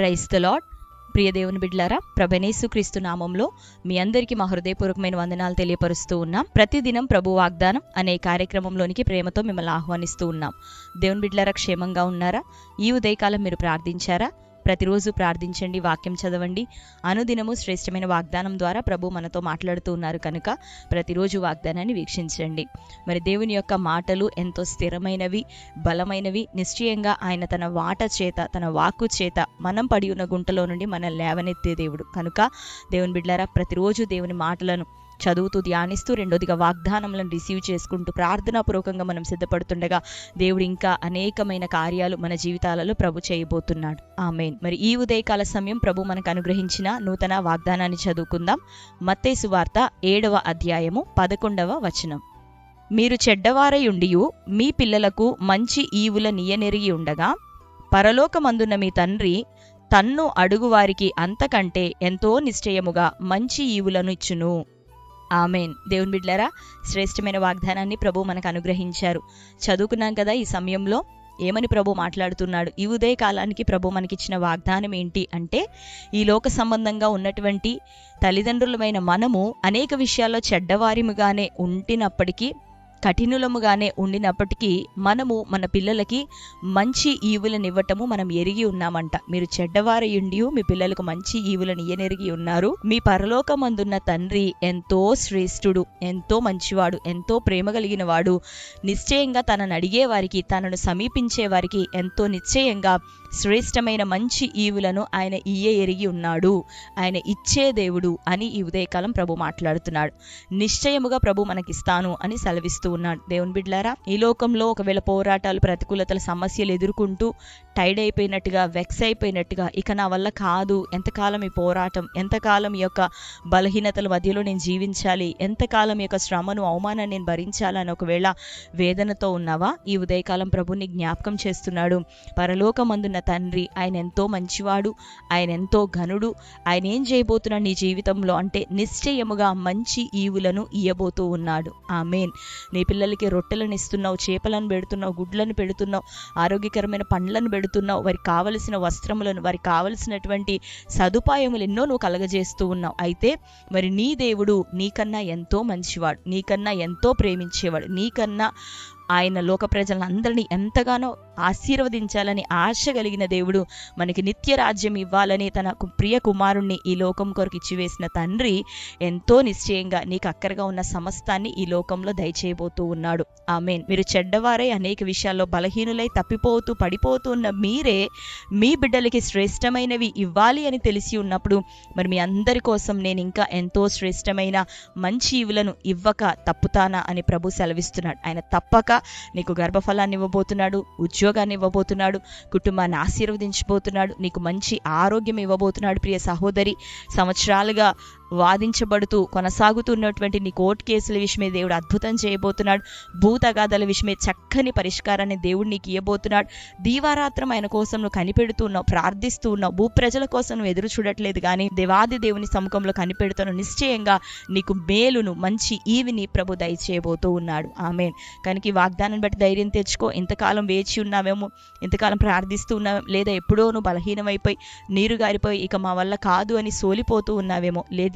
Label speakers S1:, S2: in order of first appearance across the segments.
S1: Praise the lord. ప్రియ దేవుని బిడ్డలారా, ప్రభుయేసుక్రీస్తు నామంలో మీ అందరికీ మా హృదయపూర్వకమైన వందనాలు తెలియపరుస్తూ ఉన్నాం. ప్రతిదినం ప్రభు వాగ్దానం అనే కార్యక్రమంలోనికి ప్రేమతో మిమ్మల్ని ఆహ్వానిస్తూ ఉన్నాం. దేవుని బిడ్డలారా, క్షేమంగా ఉన్నారా? ఈ ఉదయకాలం మీరు ప్రార్థించారా? ప్రతిరోజు ప్రార్థించండి, వాక్యం చదవండి. అనుదినము శ్రేష్టమైన వాగ్దానం ద్వారా ప్రభు మనతో మాట్లాడుతూ ఉన్నారు కనుక ప్రతిరోజు వాగ్దానాన్ని వీక్షించండి. మరి దేవుని యొక్క మాటలు ఎంతో స్థిరమైనవి, బలమైనవి. నిశ్చయంగా ఆయన తన వాట చేత, తన వాక్కు చేత మనం పడి ఉన్న గుంటలో నుండి మనల్ని లేవనెత్తే దేవుడు కనుక దేవుని బిడ్డలారా, ప్రతిరోజు దేవుని మాటలను చదువుతూ ధ్యానిస్తూ, రెండోదిగా వాగ్దానములను రిసీవ్ చేసుకుంటూ ప్రార్థనాపూర్వకంగా మనం సిద్ధపడుతుండగా దేవుడు ఇంకా అనేకమైన కార్యాలు మన జీవితాలలో ప్రభు చేయబోతున్నాడు. ఆమేన్. మరి ఈ ఉదయకాల సమయం ప్రభు మనకు అనుగ్రహించిన నూతన వాగ్దానాన్ని చదువుకుందాం. మత్తయి సువార్త 7వ అధ్యాయము 11వ వచనం. మీరు చెడ్డవారై ఉండియు మీ పిల్లలకు మంచి ఈవుల నీయనెరిగి ఉండగా పరలోకమందున్న మీ తండ్రి తన్ను అడుగువారికి అంతకంటే ఎంతో నిశ్చయముగా మంచి ఈవులను ఇచ్చును. ఆమేన్. దేవుని బిడ్డలారా, శ్రేష్టమైన వాగ్దానాన్ని ప్రభు మనకు అనుగ్రహించారు. చదువుకున్నాం కదా. ఈ సమయంలో ఏమని ప్రభు మాట్లాడుతున్నాడు? ఈ ఉదయ కాలానికి ప్రభు మనకిచ్చిన వాగ్దానం ఏంటి అంటే, ఈ లోక సంబంధంగా ఉన్నటువంటి తల్లిదండ్రులమైన మనము అనేక విషయాల్లో చెడ్డవారిముగానే ఉంటినప్పటికీ, కఠినులముగానే ఉండినప్పటికీ మనము మన పిల్లలకి మంచి ఈవులనివ్వటము మనం ఎరిగి ఉన్నామంట. మీరు చెడ్డవారయుండి మీ పిల్లలకు మంచి ఈవులను ఇయ్యనెరిగి ఉన్నారు. మీ పరలోకమందున్న తండ్రి ఎంతో శ్రేష్ఠుడు, ఎంతో మంచివాడు, ఎంతో ప్రేమ కలిగిన వాడు. నిశ్చయంగా తనను అడిగే వారికి, తనను సమీపించే వారికి ఎంతో నిశ్చయంగా శ్రేష్టమైన మంచి ఈవులను ఆయన ఎరిగి ఉన్నాడు. ఆయన ఇచ్చే దేవుడు అని ఈ ఉదయకాలం ప్రభు మాట్లాడుతున్నాడు. నిశ్చయముగా ప్రభు మనకిస్తాను అని సెలవిస్తూ ఉన్నాడు. దేవుని బిడ్డలారా, ఈ లోకంలో ఒకవేళ పోరాటాలు, ప్రతికూలతల సమస్యలు ఎదుర్కొంటూ టైర్డ్ అయిపోయినట్టుగా, వెక్స్ అయిపోయినట్టుగా, ఇక నా వల్ల కాదు, ఎంతకాలం ఈ పోరాటం, ఎంతకాలం ఈ యొక్క బలహీనతల మధ్యలో నేను జీవించాలి, ఎంతకాలం ఈ యొక్క శ్రమను, అవమానాన్ని నేను భరించాలని ఒకవేళ వేదనతో ఉన్నావా? ఈ ఉదయకాలం ప్రభుని జ్ఞాపకం చేస్తున్నాడు. పరలోకమందున్న తండ్రి ఆయన ఎంతో మంచివాడు, ఆయన ఎంతో ఘనుడు. ఆయన ఏం చేయబోతున్నాడు నీ జీవితంలో అంటే నిశ్చయముగా మంచి ఈవులను ఇయ్యబోతూ ఉన్నాడు. ఆమేన్. నీ పిల్లలకి రొట్టెలను ఇస్తున్నావు, చేపలను పెడుతున్నావు, గుడ్లను పెడుతున్నావు, ఆరోగ్యకరమైన పండ్లను పెడుతున్నావు, వారికి కావలసిన వస్త్రములను, వారికి కావలసినటువంటి సదుపాయములు ఎన్నో నువ్వు కలగజేస్తూ ఉన్నావు. అయితే మరి నీ దేవుడు నీకన్నా ఎంతో మంచివాడు, నీకన్నా ఎంతో ప్రేమించేవాడు, నీకన్నా ఆయన లోక ప్రజలందరినీ ఎంతగానో ఆశీర్వదించాలని ఆశ కలిగిన దేవుడు, మనకి నిత్య రాజ్యం ఇవ్వాలని తన ప్రియ కుమారుణ్ణి ఈ లోకం కొరకు ఇచ్చివేసిన తండ్రి ఎంతో నిశ్చయంగా నీకు అక్కరగా ఉన్న సమస్తాన్ని ఈ లోకంలో దయచేయబోతూ ఉన్నాడు. ఆమేన్. మీరు చెడ్డవారై అనేక విషయాల్లో బలహీనులై తప్పిపోతూ పడిపోతూ ఉన్న మీరే మీ బిడ్డలకి శ్రేష్టమైనవి ఇవ్వాలి అని తెలిసి ఉన్నప్పుడు మరి మీ అందరి కోసం నేను ఇంకా ఎంతో శ్రేష్టమైన మంచి ఈవులను ఇవ్వక తప్పుతానా అని ప్రభు సెలవిస్తున్నాడు. ఆయన తప్పక నీకు గర్భఫలాన్ని ఇవ్వబోతున్నాడు, ఉద్యోగాన్ని ఇవ్వబోతున్నాడు, కుటుంబాన్ని ఆశీర్వదించబోతున్నాడు, నీకు మంచి ఆరోగ్యం ఇవ్వబోతున్నాడు. ప్రియ సహోదరి, సంవత్సరాలుగా వాదించబడుతూ కొనసాగుతున్నటువంటి నీ కోర్టు కేసుల విషయమే దేవుడు అద్భుతం చేయబోతున్నాడు. భూతగాథల విషయమే చక్కని పరిష్కారాన్ని దేవుడు నీకు ఇవ్వబోతున్నాడు. దీవారాత్రం ఆయన కోసం నువ్వు కనిపెడుతున్నావు, ప్రార్థిస్తూ ఉన్నావు. భూప్రజల కోసం నువ్వు ఎదురు చూడట్లేదు, కానీ దేవాది దేవుని సముఖంలో కనిపెడుతున్నావు. నిశ్చయంగా నీకు మేలును, మంచి ఈవిని ప్రభు దయచేయబోతూ ఉన్నాడు. ఆమేన్. కనుక ఈ వాగ్దానాన్ని బట్టి ధైర్యం తెచ్చుకో. ఇంతకాలం వేచి ఉన్నావేమో, ఇంతకాలం ప్రార్థిస్తూ ఉన్నావు, లేదా ఎప్పుడో నువ్వు బలహీనమైపోయి నీరు గారిపోయి ఇక మా వల్ల కాదు అని సోలిపోతూ ఉన్నావేమో. లేదు,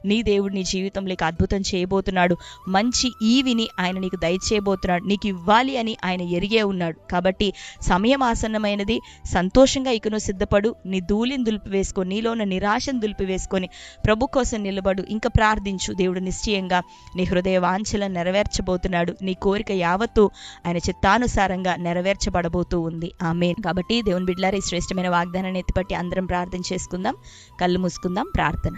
S1: నీ దేవుడు నీ జీవితంలోకి అద్భుతం చేయబోతున్నాడు. మంచి ఈవిని ఆయన నీకు దయచేయబోతున్నాడు. నీకు ఇవ్వాలి అని ఆయన ఎరిగే ఉన్నాడు. కాబట్టి సమయం ఆసన్నమైనది. సంతోషంగా ఇక నువ్వు సిద్ధపడు. నీ ధూళిని దులిపివేసుకొని, నీలో ఉన్న నిరాశను దులిపివేసుకొని ప్రభు కోసం నిలబడు. ఇంకా ప్రార్థించు. దేవుడు నిశ్చయంగా నీ హృదయ వాంఛలను నెరవేర్చబోతున్నాడు. నీ కోరిక యావత్తు ఆయన చిత్తానుసారంగా నెరవేర్చబడబోతూ ఉంది. ఆమేన్. కాబట్టి దేవుని బిడ్డలారా, ఈ శ్రేష్టమైన వాగ్దానాన్ని ఎత్తిపట్టి అందరం ప్రార్థన చేసుకుందాం. కళ్ళు మూసుకుందాం. ప్రార్థన.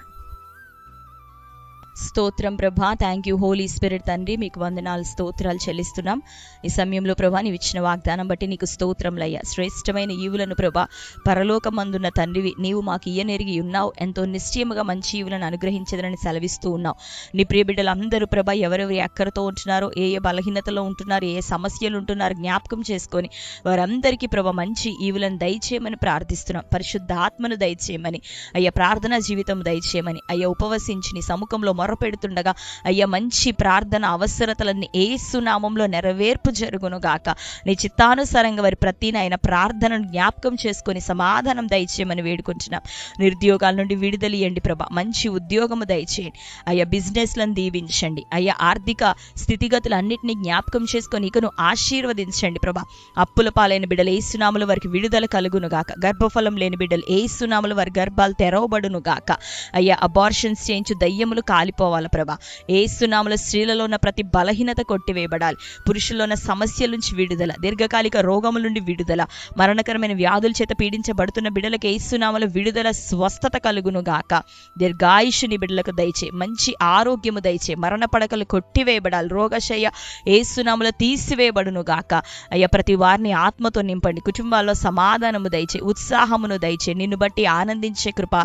S1: స్తోత్రం ప్రభా, థ్యాంక్ యూ హోలీ స్పిరిట్ తండ్రి, మీకు వందనాలు, స్తోత్రాలు చెల్లిస్తున్నాం. ఈ సమయంలో ప్రభా నీవు ఇచ్చిన వాగ్దానం బట్టి నీకు స్తోత్రంలయ్యా. శ్రేష్టమైన ఈవులను ప్రభా పరలోకమందున్న తండ్రివి నీవు మాకు ఇయ్యనెరిగి ఉన్నావు. ఎంతో నిశ్చయముగా మంచి ఈవులను అనుగ్రహించదని సెలవిస్తూ ఉన్నావు. నీ ప్రియ బిడ్డలందరూ ప్రభా ఎవరెవరి అక్కరతో ఉంటున్నారో, ఏ బలహీనతలో ఉంటున్నారు, ఏ సమస్యలు ఉంటున్నారు జ్ఞాపకం చేసుకొని వారందరికీ ప్రభా మంచి ఈవులను దయచేయమని ప్రార్థిస్తున్నాం. పరిశుద్ధాత్మను దయచేయమని అయ్యా, ప్రార్థనా జీవితం దయచేయమని అయ్యా, ఉపవసించి నీ సముఖంలో మొరపెడుతుండగా అయ్యా మంచి ప్రార్థన అవసరతలన్నీ యేసు నామంలో నెరవేర్పు జరుగును గాక. నీ చిత్తానుసారంగా వారి ప్రతి నాయన ప్రార్థనను జ్ఞాపకం చేసుకొని సమాధానం దయచేయమని వేడుకుంటున్నాం. నిరుద్యోగాల నుండి విడుదల ఇయ్యండి ప్రభా, మంచి ఉద్యోగము దయచేయండి అయ్యా. బిజినెస్లను దీవించండి అయ్యా. ఆర్థిక స్థితిగతులు అన్నింటినీ జ్ఞాపకం చేసుకొని ఇకను ఆశీర్వదించండి ప్రభా. అప్పుల పాలైన బిడ్డలు యేసు నామములో వారికి విడుదల కలుగును గాక. గర్భఫలం లేని బిడ్డలు యేసు నామములో వారి గర్భాలు తెరవబడును గాక అయ్యా. అబార్షన్స్ చేయించు దయ్యములు కాలిపోవాలి ప్రభా. యేసు నామములో స్త్రీలలో ఉన్న ప్రతి బలహీనత కొట్టివేయబడాలి. పురుషుల్లో ఉన్న సమస్యల నుంచి విడుదల, దీర్ఘకాలిక రోగముల నుండి విడుదల, మరణకరమైన వ్యాధుల చేత పీడించబడుతున్న బిడ్డలకు యేసు నామములో విడుదల, స్వస్థత కలుగును గాక. దీర్ఘాయుష్ని బిడ్డలకు దయచే, మంచి ఆరోగ్యము దయచే, మరణ పడకలు కొట్టివేయబడాలి. రోగశయ్య యేసు నామములో తీసివేయబడును గాక అయ్యా. ప్రతి వారిని ఆత్మతో నింపండి. కుటుంబాల్లో సమాధానము దయచే, ఉత్సాహమును దయచే, నిన్ను బట్టి ఆనందించే కృప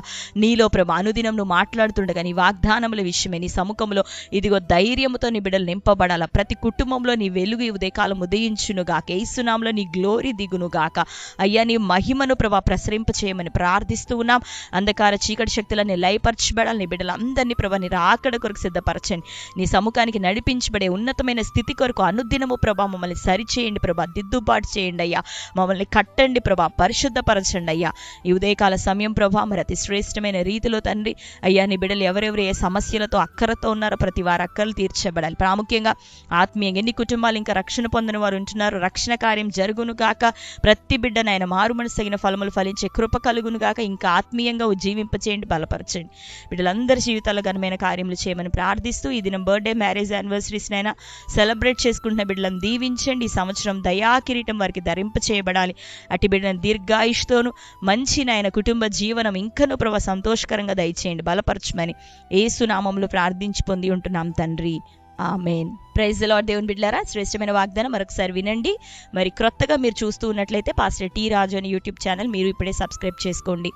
S1: నీలో ప్రభా. అనుదినం నువ్వు మాట్లాడుతుండగా నీ వాగ్దానముల విషయమే నీ సముఖంలో ఇదిగో ధైర్యముతో నీ బిడ్డలు నింపబడాల. ప్రతి కుటుంబంలో నీ వెలుగు ఈ ఉదయకాలం ఉదయించును గాక. యేసు నామములో నీ గ్లోరీ దిగును గాక అయ్యా. నీ మహిమను ప్రభా ప్రసరింప చేయమని ప్రార్థిస్తూ ఉన్నాం. అంధకార చీకటి శక్తులన్నీ లయపరచబడాలి. నీ బిడ్డలందరినీ ప్రభా నీ రాకడ కొరకు సిద్ధపరచండి. నీ సముఖానికి నడిపించబడే ఉన్నతమైన స్థితి కొరకు అనుదినము ప్రభా మమ్మల్ని సరిచేయండి ప్రభా. దిద్దుబాటు చేయండి అయ్యా. మమ్మల్ని కట్టండి ప్రభా, పరిశుద్ధపరచండి అయ్యా. ఈ ఉదయకాల సమయం ప్రభా మరి అతి శ్రేష్టమైన రీతిలో తండ్రి అయ్యా నీ బిడ్డలు ఎవరెవరు ఏ సమస్యలతో అక్కరతో ఉన్నారో ప్రతి వారి అక్కలు తీర్చబడాలి. ప్రాముఖ్యంగా ఆత్మీయంగా ఎన్ని కుటుంబాలు ఇంకా రక్షణ పొందిన వారు ఉంటున్నారు, రక్షణ కార్యం జరుగును గాక. ప్రతి బిడ్డనైనా మారు మనసగిన ఫలములు ఫలించే కృప కలుగును గాక. ఇంకా ఆత్మీయంగా జీవింపచేయండి, బలపరచండి. బిడ్డలందరి జీవితాల్లో ఘనమైన కార్యములు చేయమని ప్రార్థిస్తూ ఈ దినం బర్త్డే, మ్యారేజ్, యానివర్సరీస్నైనా సెలబ్రేట్ చేసుకుంటున్న బిడ్డలను దీవించండి. ఈ సంవత్సరం దయా కిరీటం వారికి ధరింప చేయబడాలి. అటు బిడ్డను దీర్ఘాయుష్తోను మంచి నాయన కుటుంబ జీవనం ఇంకను ప్రభా సంతోషకరంగా దయచేయండి, బలపరచమని యేసు నామములో ప్రార్థించి పొంది ఉంటున్నాం తండ్రి. ఆమేన్. Praise the Lord. దేవుని బిడ్డలారా, శ్రేష్టమైన వాగ్దానం మరొకసారి వినండి. మరి క్రొత్తగా మీరు చూస్తూ ఉన్నట్లయితే పాస్టర్ టి రాజు అని యూట్యూబ్ ఛానల్ మీరు ఇప్పుడే సబ్స్క్రైబ్ చేసుకోండి,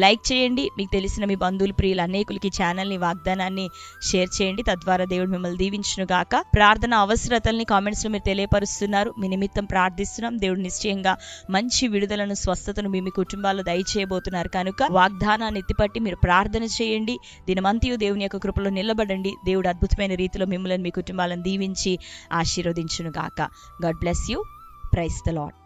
S1: లైక్ చేయండి. మీకు తెలిసిన మీ బంధువులు, ప్రియులు అనేకులకి ఛానల్ని, వాగ్దానాన్ని షేర్ చేయండి. తద్వారా దేవుడు మిమ్మల్ని దీవించును గాక. ప్రార్థన అవసరతల్ని కామెంట్స్లో మీరు తెలియపరుస్తున్నారు. మీ నిమిత్తం ప్రార్థిస్తున్నాం. దేవుడు నిశ్చయంగా మంచి విడుదలను, స్వస్థతను మీ కుటుంబాల్లో దయచేయబోతున్నారు కనుక వాగ్దానాన్ని ఎత్తిపట్టి మీరు ప్రార్థన చేయండి. దినమంతయు దేవుని యొక్క కృపలో నిలబడండి. దేవుడు అద్భుతమైన రీతిలో మిమ్మల్ని, మీ కుటుంబాలను దీవించి ఆశీర్వదించును గాక. God bless you. Praise the lord.